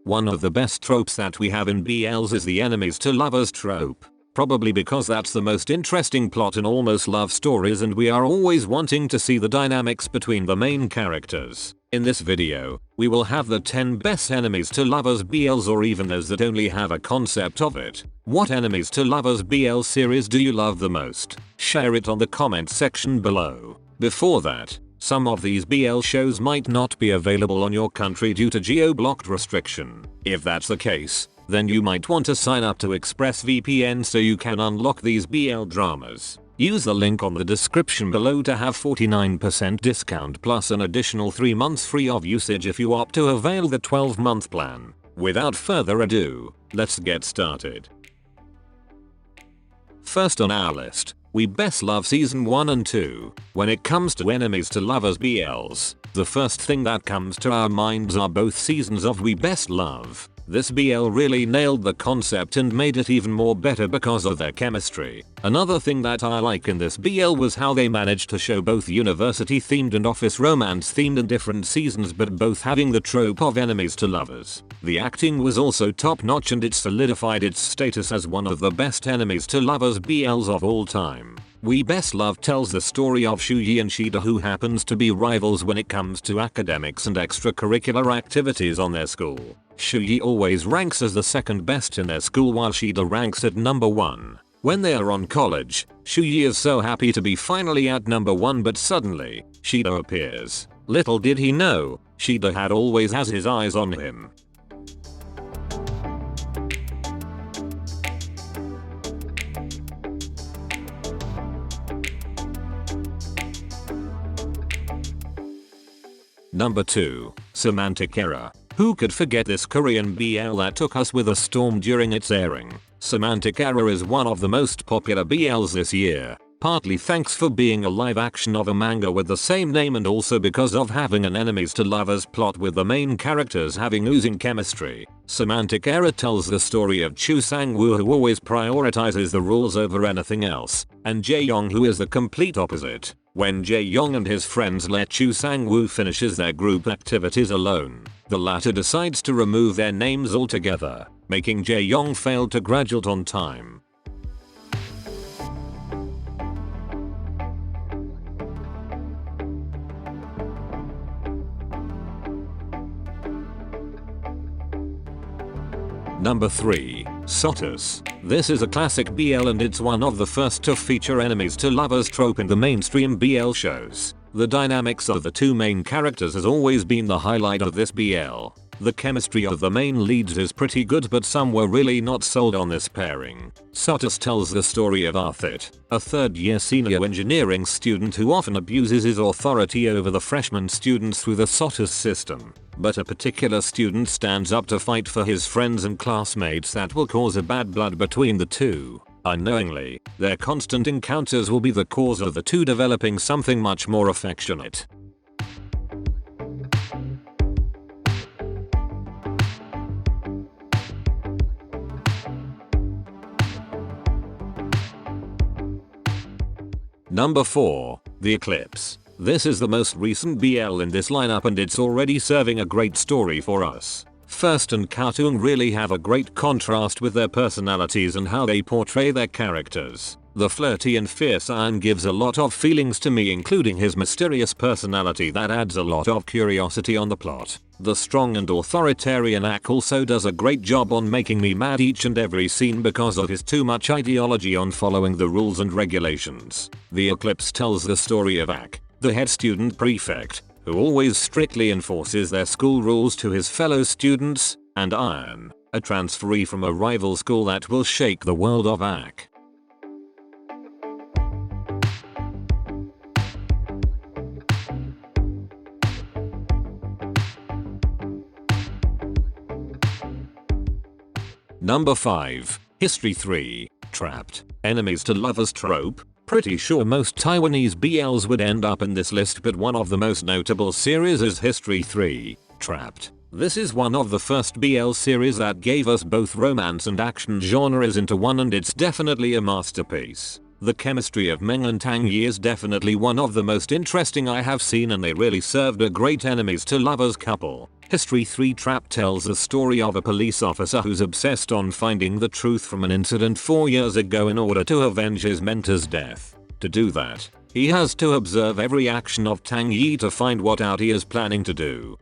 One of the best tropes that we have in BLs is the enemies to lovers trope. Probably because that's the most interesting plot in almost love stories and we are always wanting to see the dynamics between the main characters. In this video, we will have the 10 best enemies to lovers BLs or even those that only have a concept of it. What enemies to lovers BL series do you love the most? Share it on the comment section below. Before that, some of these BL shows might not be available on your country due to geo-blocked restriction. If that's the case, then you might want to sign up to ExpressVPN so you can unlock these BL dramas. Use the link on the description below to have 49% discount plus an additional 3 months free of usage if you opt to avail the 12-month plan. Without further ado, let's get started. First on our list, we best love season 1 and 2. When it comes to enemies to lovers BLs, the first thing that comes to our minds are both seasons of We Best Love. This BL really nailed the concept and made it even more better because of their chemistry. Another thing that I like in this BL was how they managed to show both university themed and office romance themed in different seasons but both having the trope of enemies to lovers. The acting was also top notch and it solidified its status as one of the best enemies to lovers BLs of all time. We Best Love tells the story of Shuyi and Shida who happens to be rivals when it comes to academics and extracurricular activities on their school. Shuyi always ranks as the second best in their school while Shida ranks at number 1. When they are on college, Shuyi is so happy to be finally at number 1 but suddenly, Shida appears. Little did he know, Shida had always has his eyes on him. Number 2. Semantic Era. Who could forget this Korean BL that took us with a storm during its airing? Semantic Era is one of the most popular BLs this year, partly thanks for being a live action of a manga with the same name and also because of having an enemies to lovers plot with the main characters having oozing chemistry. Semantic Era tells the story of Chu Sang-woo who always prioritizes the rules over anything else, and Jae-young who is the complete opposite. When Jae-young and his friends let Chu Sang-woo finishes their group activities alone, the latter decides to remove their names altogether, making Jae-young fail to graduate on time. Number 3. Sotus. This is a classic BL and it's one of the first to feature enemies to lovers trope in the mainstream BL shows. The dynamics of the two main characters has always been the highlight of this BL. The chemistry of the main leads is pretty good but some were really not sold on this pairing. Sotus tells the story of Arthit, a third-year senior engineering student who often abuses his authority over the freshman students through the Sotus system. But a particular student stands up to fight for his friends and classmates that will cause a bad blood between the two. Unknowingly, their constant encounters will be the cause of the two developing something much more affectionate. Number 4. The Eclipse. This is the most recent BL in this lineup and it's already serving a great story for us. First and Katoong really have a great contrast with their personalities and how they portray their characters. The flirty and fierce Ian gives a lot of feelings to me including his mysterious personality that adds a lot of curiosity on the plot. The strong and authoritarian Ak also does a great job on making me mad each and every scene because of his too much ideology on following the rules and regulations. The Eclipse tells the story of Ak, the head student prefect, who always strictly enforces their school rules to his fellow students, and Ian, a transferee from a rival school that will shake the world of Ak. Number 5. History 3. Trapped. Enemies to lovers trope. Pretty sure most Taiwanese BLs would end up in this list but one of the most notable series is History 3. Trapped. This is one of the first BL series that gave us both romance and action genres into one and it's definitely a masterpiece. The chemistry of Meng and Tang Yi is definitely one of the most interesting I have seen, and they really served a great enemies to lovers couple. History 3 Trap tells the story of a police officer who's obsessed on finding the truth from an incident 4 years ago in order to avenge his mentor's death. To do that, he has to observe every action of Tang Yi to find what out he is planning to do.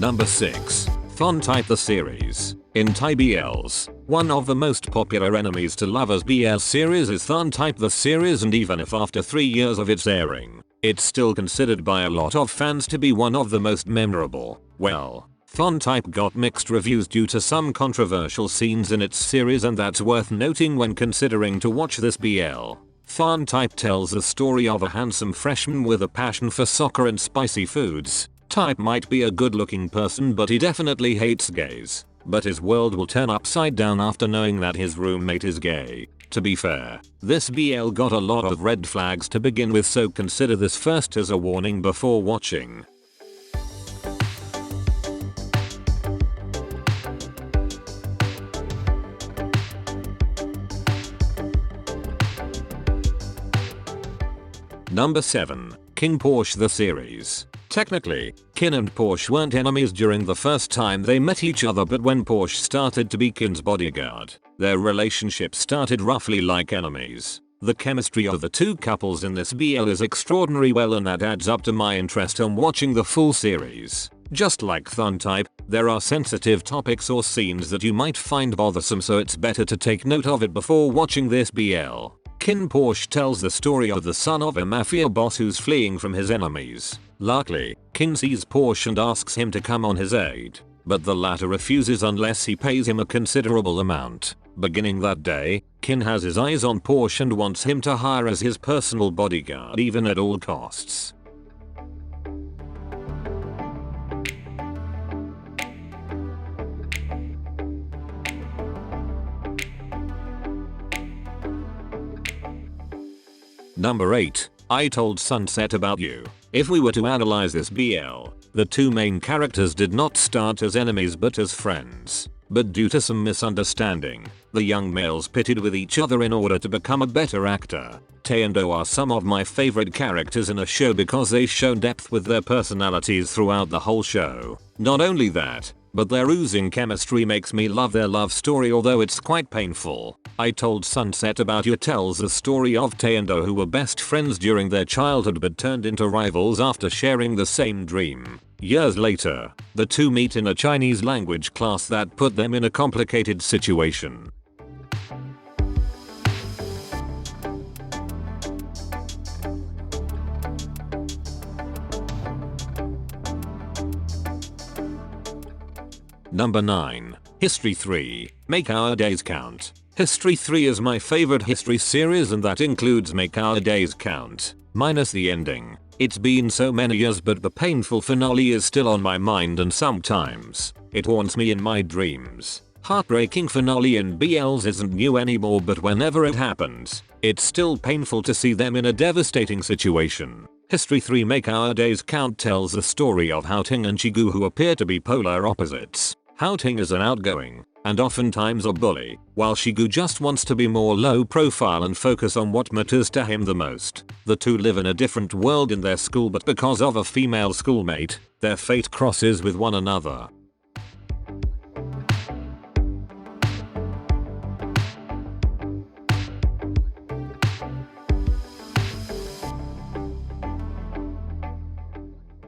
Number 6. Hun Type the series. In Thai BLs, one of the most popular enemies to lovers BL series is Hun Type the series, and even if after 3 years of its airing, it's still considered by a lot of fans to be one of the most memorable. Well, Hun Type got mixed reviews due to some controversial scenes in its series, and that's worth noting when considering to watch this BL. Hun Type tells the story of a handsome freshman with a passion for soccer and spicy foods. Type might be a good-looking person, but he definitely hates gays. But his world will turn upside down after knowing that his roommate is gay. To be fair, this BL got a lot of red flags to begin with, so consider this first as a warning before watching. Number 7. King Porsche the series. Technically, Kin and Porsche weren't enemies during the first time they met each other, but when Porsche started to be Kin's bodyguard, their relationship started roughly like enemies. The chemistry of the two couples in this BL is extraordinary, well, and that adds up to my interest on watching the full series. Just like Hun Type, there are sensitive topics or scenes that you might find bothersome, so it's better to take note of it before watching this BL. Kin Porsche tells the story of the son of a mafia boss who's fleeing from his enemies. Luckily, Kin sees Porsche and asks him to come on his aid, but the latter refuses unless he pays him a considerable amount. Beginning that day, Kin has his eyes on Porsche and wants him to hire as his personal bodyguard, even at all costs. Number 8. I Told Sunset About You. If we were to analyze this BL, the two main characters did not start as enemies but as friends. But due to some misunderstanding, the young males pitted with each other in order to become a better actor. Tae and Do are some of my favorite characters in a show because they show depth with their personalities throughout the whole show. Not only that, but their oozing chemistry makes me love their love story, although it's quite painful. I Told Sunset About You tells the story of Tae and Do, who were best friends during their childhood but turned into rivals after sharing the same dream. Years later, the two meet in a Chinese language class that put them in a complicated situation. Number 9. History 3. Make Our Days Count. History 3 is my favorite history series, and that includes Make Our Days Count, minus the ending. It's been so many years, but the painful finale is still on my mind, and sometimes it haunts me in my dreams. Heartbreaking finale in BLs isn't new anymore, but whenever it happens, it's still painful to see them in a devastating situation. History 3 Make Our Days Count tells the story of Hao Ting and Shigu, who appear to be polar opposites. Hao Ting is an outgoing and oftentimes a bully, while Shigu just wants to be more low profile and focus on what matters to him the most. The two live in a different world in their school, but because of a female schoolmate, their fate crosses with one another.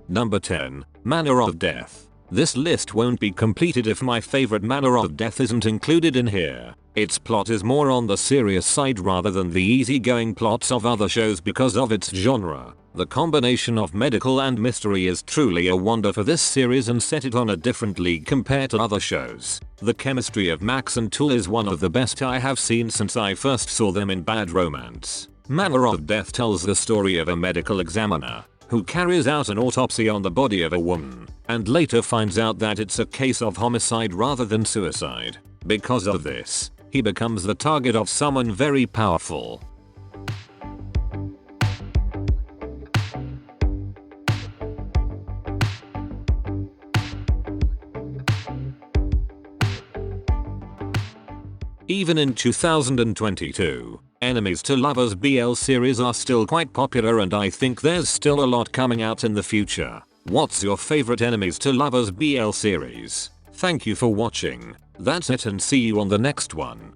Number 10. Manner of Death. This list won't be completed if my favorite manner of death isn't included in here. Its plot is more on the serious side rather than the easygoing plots of other shows because of its genre. The combination of medical and mystery is truly a wonder for this series and set it on a different league compared to other shows. The chemistry of Max and Tool is one of the best I have seen since I first saw them in Bad Romance. Manner of Death tells the story of a medical examiner who carries out an autopsy on the body of a woman, and later finds out that it's a case of homicide rather than suicide. Because of this, he becomes the target of someone very powerful. Even in 2022, enemies to lovers BL series are still quite popular, and I think there's still a lot coming out in the future. What's your favorite enemies to lovers BL series? Thank you for watching. That's it, and see you on the next one.